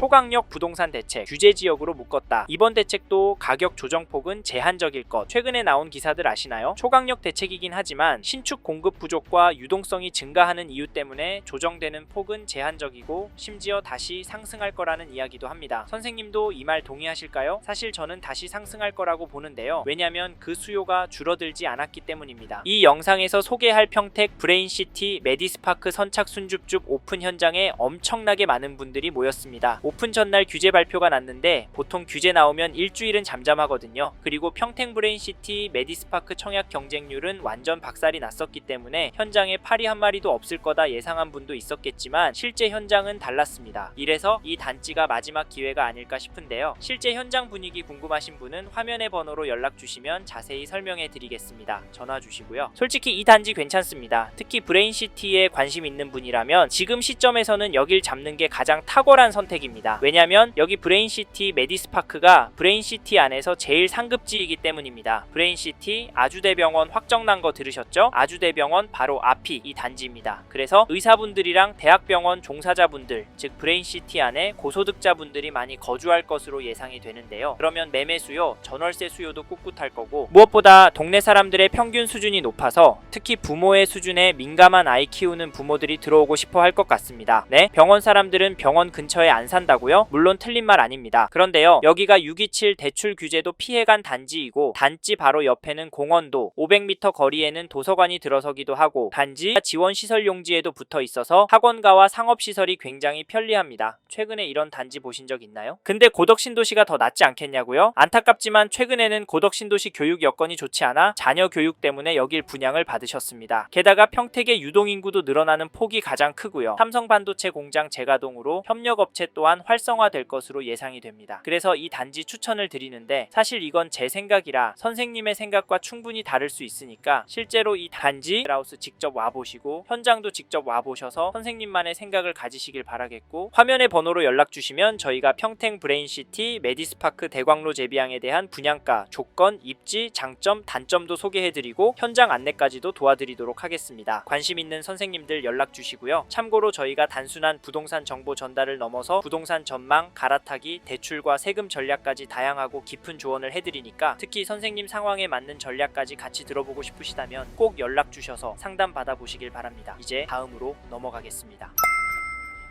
초강력 부동산 대책, 규제지역으로 묶었다. 이번 대책도 가격 조정폭은 제한적일 것. 최근에 나온 기사들 아시나요? 초강력 대책이긴 하지만 신축 공급 부족과 유동성이 증가하는 이유 때문에 조정되는 폭은 제한적이고 심지어 다시 상승할 거라는 이야기도 합니다. 선생님도 이 말 동의하실까요? 사실 저는 다시 상승할 거라고 보는데요. 왜냐면 그 수요가 줄어들지 않았기 때문입니다. 이 영상에서 소개할 평택 브레인시티 메디스파크 선착순 줍줍 오픈 현장에 엄청나게 많은 분들이 모였습니다. 오픈 전날 규제 발표가 났는데 보통 규제 나오면 일주일은 잠잠하거든요. 그리고 평택 브레인시티 메디스파크 청약 경쟁률은 완전 박살이 났었기 때문에 현장에 파리 한 마리도 없을 거다 예상한 분도 있었겠지만 실제 현장은 달랐습니다. 이래서 이 단지가 마지막 기회가 아닐까 싶은데요. 실제 현장 분위기 궁금하신 분은 화면의 번호로 연락 주시면 자세히 설명해 드리겠습니다. 전화 주시고요. 솔직히 이 단지 괜찮습니다. 특히 브레인시티에 관심 있는 분이라면 지금 시점에서는 여길 잡는 게 가장 탁월한 선택입니다. 왜냐면 여기 브레인시티 메디스파크가 브레인시티 안에서 제일 상급지이기 때문입니다. 브레인시티 아주대병원 확정난 거 들으셨죠? 아주대병원 바로 앞이 이 단지입니다. 그래서 의사분들이랑 대학병원 종사자분들, 즉 브레인시티 안에 고소득자분들이 많이 거주할 것으로 예상이 되는데요. 그러면 매매 수요, 전월세 수요도 꿋꿋할 거고 무엇보다 동네 사람들의 평균 수준이 높아서 특히 부모의 수준에 민감한 아이 키우는 부모들이 들어오고 싶어 할 것 같습니다. 네? 병원 사람들은 병원 근처에 안 산다고요? 물론 틀린 말 아닙니다. 그런데요, 여기가 627 대출 규제도 피해간 단지이고 단지 바로 옆에는 공원도 500m 거리에는 도서관이 들어서기도 하고 단지 지원시설 용지에도 붙어 있어서 학원가와 상업시설이 굉장히 편리합니다. 최근에 이런 단지 보신 적 있나요? 근데 고덕신도시가 더 낫지 않겠냐고요? 안타깝지만 최근에는 고덕신도시 교육 여건이 좋지 않아 자녀 교육 때문에 여길 분양을 받으셨습니다. 게다가 평택의 유동인구도 늘어나는 폭이 가장 크고요. 삼성반도체 공장 재가동으로 협력업체 또한 활성화될 것으로 예상이 됩니다. 그래서 이 단지 추천을 드리는데 사실 이건 제 생각이라 선생님의 생각과 충분히 다를 수 있으니까 실제로 이 단지 하우스 직접 와보시고 현장도 직접 와보셔서 선생님만의 생각을 가지시길 바라겠고 화면의 번호로 연락 주시면 저희가 평택 브레인시티 메디스파크 대광로 제비항에 대한 분양가, 조건, 입지, 장점, 단점도 소개해드리고 현장 안내까지도 도와드리도록 하겠습니다. 관심 있는 선생님들 연락 주시고요. 참고로 저희가 단순한 부동산 정보 전달을 넘어서 부동산 전망, 갈아타기, 대출과 세금 전략까지 다양하고 깊은 조언을 해드리니까 특히 선생님 상황에 맞는 전략까지 같이 들어보고 싶으시다면 꼭 연락 주셔서 상담 받아보시길 바랍니다. 이제 다음으로 넘어가겠습니다.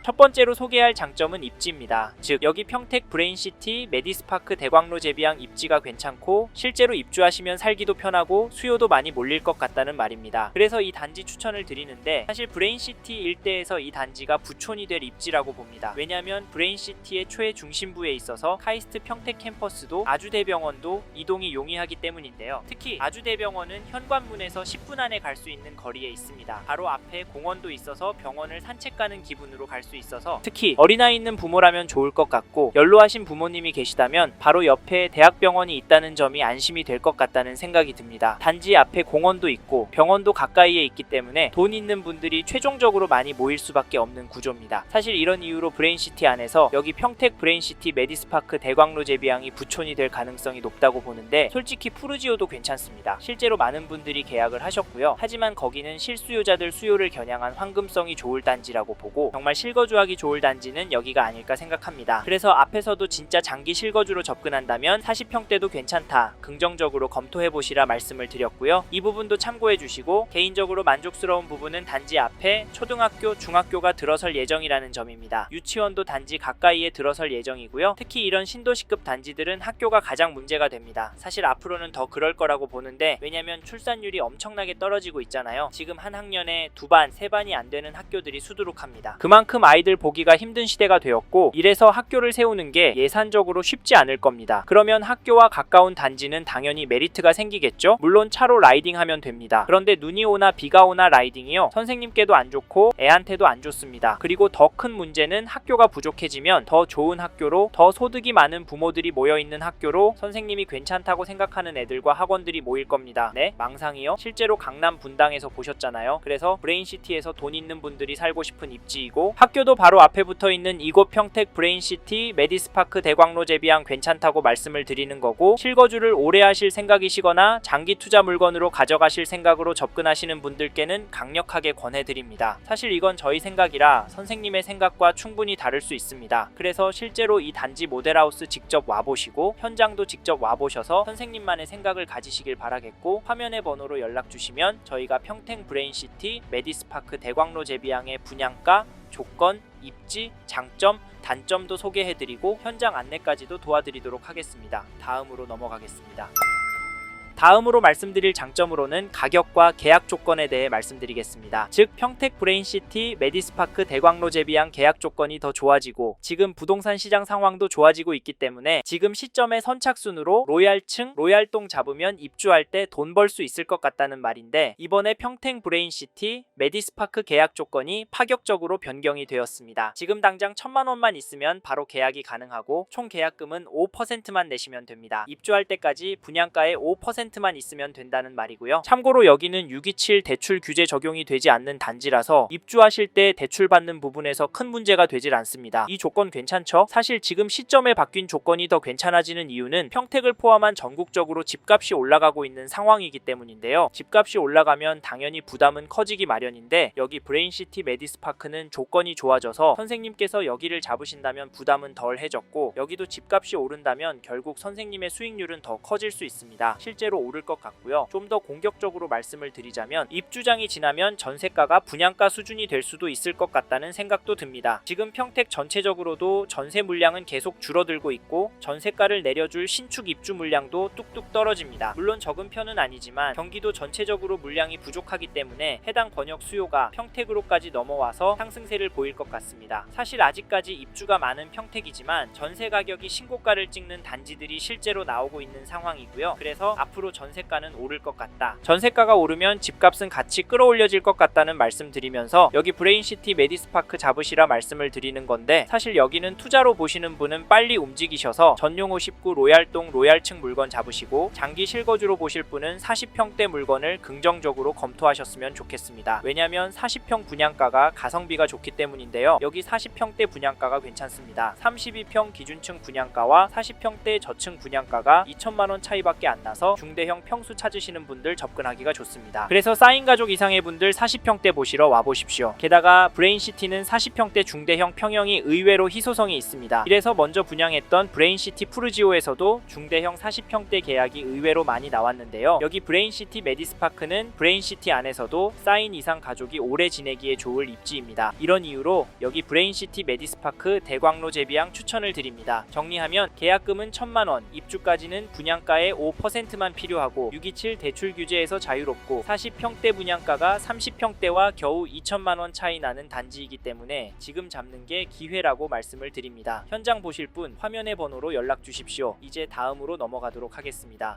첫 번째로 소개할 장점은 입지입니다. 즉 여기 평택 브레인시티 메디스파크 대광로 제비항 입지가 괜찮고 실제로 입주하시면 살기도 편하고 수요도 많이 몰릴 것 같다는 말입니다. 그래서 이 단지 추천을 드리는데 사실 브레인시티 일대에서 이 단지가 부촌이 될 입지라고 봅니다. 왜냐면 브레인시티의 최 중심부에 있어서 카이스트 평택 캠퍼스도 아주대병원도 이동이 용이하기 때문인데요. 특히 아주대병원은 현관문에서 10분 안에 갈 수 있는 거리에 있습니다. 바로 앞에 공원도 있어서 병원을 산책 가는 기분으로 갈 수 있어서 특히 어린아이 있는 부모라면 좋을 것 같고 연로하신 부모님이 계시다면 바로 옆에 대학병원이 있다는 점이 안심이 될 것 같다는 생각이 듭니다. 단지 앞에 공원도 있고 병원도 가까이에 있기 때문에 돈 있는 분들이 최종적으로 많이 모일 수밖에 없는 구조입니다. 사실 이런 이유로 브레인시티 안에서 여기 평택 브레인시티 메디스파크 대광로 제비항이 부촌이 될 가능성이 높다고 보는데 솔직히 푸르지오도 괜찮습니다. 실제로 많은 분들이 계약을 하셨고요. 하지만 거기는 실수요자들 수요를 겨냥한 황금성이 좋을 단지라고 보고 정말 실거주하기 좋을 단지는 여기가 아닐까 생각합니다. 그래서 앞에서도 진짜 장기 실거주로 접근한다면 40평대도 괜찮다, 긍정적으로 검토해보시라 말씀을 드렸고요. 이 부분도 참고해주시고 개인적으로 만족스러운 부분은 단지 앞에 초등학교, 중학교가 들어설 예정이라는 점입니다. 유치원도 단지 가까이에 들어설 예정이고요. 특히 이런 신도시급 단지들은 학교가 가장 문제가 됩니다. 사실 앞으로는 더 그럴 거라고 보는데 왜냐면 출산율이 엄청나게 떨어지고 있잖아요. 지금 한 학년에 2반, 3반이 안 되는 학교들이 수두룩합니다. 그만큼 아이들 보기가 힘든 시대가 되었고 이래서 학교를 세우는 게 예산적으로 쉽지 않을 겁니다. 그러면 학교와 가까운 단지는 당연히 메리트가 생기겠죠? 물론 차로 라이딩하면 됩니다. 그런데 눈이 오나 비가 오나 라이딩이요, 선생님께도 안 좋고 애한테도 안 좋습니다. 그리고 더 큰 문제는 학교가 부족해지면 더 좋은 학교로, 더 소득이 많은 부모들이 모여있는 학교로 선생님이 괜찮다고 생각하는 애들과 학원들이 모일 겁니다. 네? 망상이요? 실제로 강남 분당에서 보셨잖아요. 그래서 브레인시티에서 돈 있는 분들이 살고 싶은 입지이고 학교 학교도 바로 앞에 붙어있는 이곳 평택 브레인시티 메디스파크 대광로 제비양 괜찮다고 말씀을 드리는 거고, 실거주를 오래 하실 생각이시거나 장기 투자 물건으로 가져가실 생각으로 접근하시는 분들께는 강력하게 권해드립니다. 사실 이건 저희 생각이라 선생님의 생각과 충분히 다를 수 있습니다. 그래서 실제로 이 단지 모델하우스 직접 와보시고 현장도 직접 와보셔서 선생님만의 생각을 가지시길 바라겠고, 화면의 번호로 연락주시면 저희가 평택 브레인시티 메디스파크 대광로 제비양의 분양가, 조건, 입지, 장점, 단점도 소개해드리고 현장 안내까지도 도와드리도록 하겠습니다. 다음으로 넘어가겠습니다. 다음으로 말씀드릴 장점으로는 가격과 계약 조건에 대해 말씀드리겠습니다. 즉 평택 브레인시티 메디스파크 대광로 제비양 계약 조건이 더 좋아지고 지금 부동산 시장 상황도 좋아지고 있기 때문에 지금 시점에 선착순으로 로얄층, 로얄동 잡으면 입주할 때 돈 벌 수 있을 것 같다는 말인데, 이번에 평택 브레인시티 메디스파크 계약 조건이 파격적으로 변경이 되었습니다. 지금 당장 1000만원만 있으면 바로 계약이 가능하고 총 계약금은 5%만 내시면 됩니다. 입주할 때까지 분양가의 5%만 있으면 된다는 말이고요. 참고로 여기는 627 대출 규제 적용이 되지 않는 단지라서 입주하실 때 대출 받는 부분에서 큰 문제가 되질 않습니다. 이 조건 괜찮죠? 사실 지금 시점에 바뀐 조건이 더 괜찮아지는 이유는 평택을 포함한 전국적으로 집값이 올라가고 있는 상황이기 때문인데요. 집값이 올라가면 당연히 부담은 커지기 마련인데, 여기 브레인시티 메디스파크는 조건이 좋아져서 선생님께서 여기를 잡으신다면 부담은 덜해졌고, 여기도 집값이 오른다면 결국 선생님의 수익률은 더 커질 수 있습니다. 실제로 오를 것 같고요. 좀 더 공격적으로 말씀을 드리자면 입주장이 지나면 전세가가 분양가 수준이 될 수도 있을 것 같다는 생각도 듭니다. 지금 평택 전체적으로도 전세 물량은 계속 줄어들고 있고 전세가를 내려줄 신축 입주 물량도 뚝뚝 떨어집니다. 물론 적은 편은 아니지만 경기도 전체적으로 물량이 부족하기 때문에 해당 번역 수요가 평택으로까지 넘어와서 상승세를 보일 것 같습니다. 사실 아직까지 입주가 많은 평택이지만 전세 가격이 신고가를 찍는 단지들이 실제로 나오고 있는 상황이고요. 그래서 앞으로 전세가는 오를 것 같다. 전세가가 오르면 집값은 같이 끌어올려질 것 같다는 말씀 드리면서 여기 브레인시티 메디스파크 잡으시라 말씀을 드리는 건데, 사실 여기는 투자로 보시는 분은 빨리 움직이셔서 전용 59 로얄동 로얄층 물건 잡으시고 장기 실거주로 보실 분은 40평대 물건을 긍정적으로 검토하셨으면 좋겠습니다. 왜냐면 40평 분양가가 가성비가 좋기 때문인데요. 여기 40평대 분양가가 괜찮습니다. 32평 기준층 분양가와 40평대 저층 분양가가 2천만원 차이밖에 안 나서 중대형 평수 찾으시는 분들 접근하기가 좋습니다. 그래서 쌓인 가족 이상의 분들 40평대 보시러 와보십시오. 게다가 브레인시티는 40평대 중대형 평형이 의외로 희소성이 있습니다. 이래서 먼저 분양했던 브레인시티 푸르지오에서도 중대형 40평대 계약이 의외로 많이 나왔는데요. 여기 브레인시티 메디스파크는 브레인시티 안에서도 쌓인 이상 가족이 오래 지내기에 좋을 입지입니다. 이런 이유로 여기 브레인시티 메디스파크 대광로 제비양 추천을 드립니다. 정리하면 계약금은 1000만원, 입주까지는 분양가의 5%만 필요하고 627 대출 규제에서 자유롭고 40평대 분양가가 30평대와 겨우 2천만원 차이 나는 단지이기 때문에 지금 잡는 게 기회라고 말씀을 드립니다. 현장 보실 분 화면의 번호로 연락 주십시오. 이제 다음으로 넘어가도록 하겠습니다.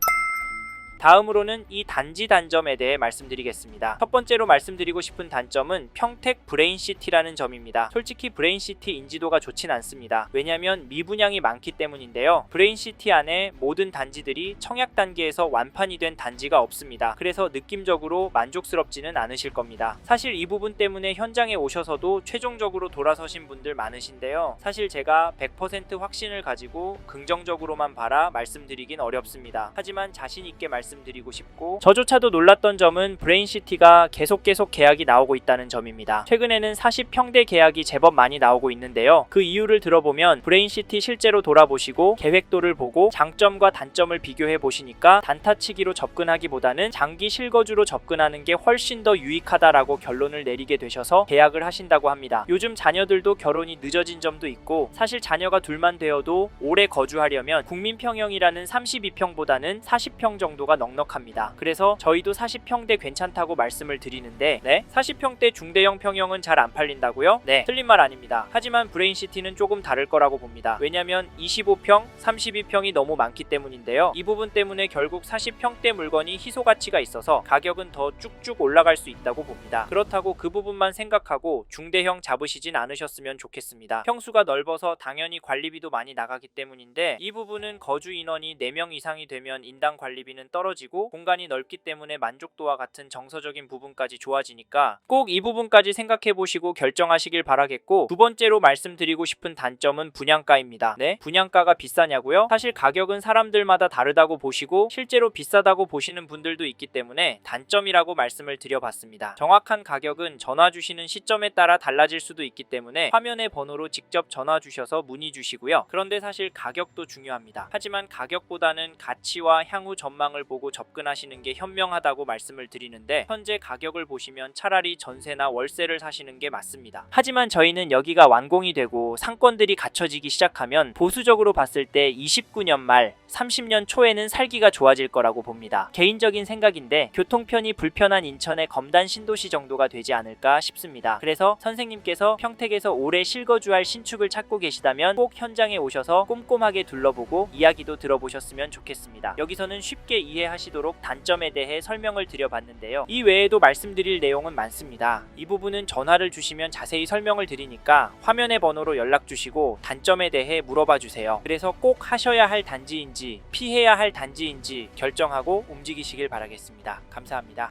다음으로는 이 단지 단점에 대해 말씀드리겠습니다. 첫 번째로 말씀드리고 싶은 단점은 평택 브레인시티라는 점입니다. 솔직히 브레인시티 인지도가 좋진 않습니다. 왜냐면 미분양이 많기 때문인데요. 브레인시티 안에 모든 단지들이 청약 단계에서 완판이 된 단지가 없습니다. 그래서 느낌적으로 만족스럽지는 않으실 겁니다. 사실 이 부분 때문에 현장에 오셔서도 최종적으로 돌아서신 분들 많으신데요. 사실 제가 100% 확신을 가지고 긍정적으로만 바라 말씀드리긴 어렵습니다. 하지만 자신있게 말씀드리고 싶고, 저조차도 놀랐던 점은 브레인시티가 계속 계약이 나오고 있다는 점입니다. 최근에는 40평대 계약이 제법 많이 나오고 있는데요. 그 이유를 들어보면 브레인시티 실제로 돌아보시고 계획도를 보고 장점과 단점을 비교해 보시니까 단타치기로 접근하기보다는 장기 실거주로 접근하는 게 훨씬 더 유익하다라고 결론을 내리게 되셔서 계약을 하신다고 합니다. 요즘 자녀들도 결혼이 늦어진 점도 있고, 사실 자녀가 둘만 되어도 오래 거주하려면 국민평형이라는 32평보다는 40평 정도가 넉넉합니다. 그래서 저희도 40평대 괜찮다고 말씀을 드리는데, 네? 40평대 중대형 평형은 잘 안 팔린다고요? 네, 틀린 말 아닙니다. 하지만 브레인시티는 조금 다를 거라고 봅니다. 왜냐면 25평, 32평이 너무 많기 때문인데요. 이 부분 때문에 결국 40평대 물건이 희소 가치가 있어서 가격은 더 쭉쭉 올라갈 수 있다고 봅니다. 그렇다고 그 부분만 생각하고 중대형 잡으시진 않으셨으면 좋겠습니다. 평수가 넓어서 당연히 관리비도 많이 나가기 때문인데, 이 부분은 거주 인원이 4명 이상이 되면 인당 관리비는 떨어지기 떨어지고 공간이 넓기 때문에 만족도와 같은 정서적인 부분까지 좋아지니까 꼭 이 부분까지 생각해 보시고 결정하시길 바라겠고, 두 번째로 말씀드리고 싶은 단점은 분양가입니다. 네? 분양가가 비싸냐고요? 사실 가격은 사람들마다 다르다고 보시고 실제로 비싸다고 보시는 분들도 있기 때문에 단점이라고 말씀을 드려봤습니다. 정확한 가격은 전화 주시는 시점에 따라 달라질 수도 있기 때문에 화면의 번호로 직접 전화 주셔서 문의 주시고요. 그런데 사실 가격도 중요합니다. 하지만 가격보다는 가치와 향후 전망을 보고 접근하시는 게 현명하다고 말씀을 드리는데, 현재 가격을 보시면 차라리 전세나 월세를 사시는 게 맞습니다. 하지만 저희는 여기가 완공이 되고 상권들이 갖춰지기 시작하면 보수적으로 봤을 때 29년 말 30년 초에는 살기가 좋아질 거라고 봅니다. 개인적인 생각인데 교통편이 불편한 인천의 검단 신도시 정도가 되지 않을까 싶습니다. 그래서 선생님께서 평택에서 오래 실거주할 신축을 찾고 계시다면 꼭 현장에 오셔서 꼼꼼하게 둘러보고 이야기도 들어보셨으면 좋겠습니다. 여기서는 쉽게 이해하시도록 단점에 대해 설명을 드려봤는데요. 이 외에도 말씀드릴 내용은 많습니다. 이 부분은 전화를 주시면 자세히 설명을 드리니까 화면의 번호로 연락 주시고 단점에 대해 물어봐 주세요. 그래서 꼭 하셔야 할 단지인지 피해야 할 단지인지 결정하고 움직이시길 바라겠습니다. 감사합니다.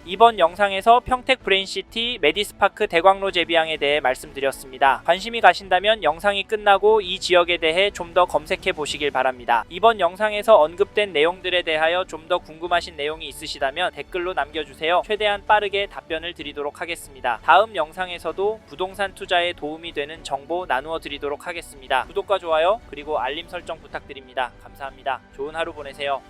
이번 영상에서 평택 브레인시티 메디스파크 대광로 재비양에 대해 말씀드렸습니다. 관심이 가신다면 영상이 끝나고 이 지역에 대해 좀 더 검색해 보시길 바랍니다. 이번 영상에서 언급된 내용들에 대하여 좀 더 궁금하신 내용이 있으시다면 댓글로 남겨주세요. 최대한 빠르게 답변을 드리도록 하겠습니다. 다음 영상에서도 부동산 투자에 도움이 되는 정보 나누어 드리도록 하겠습니다. 구독과 좋아요 그리고 알림 설정 부탁드립니다. 감사합니다. 좋은 하루 보내세요.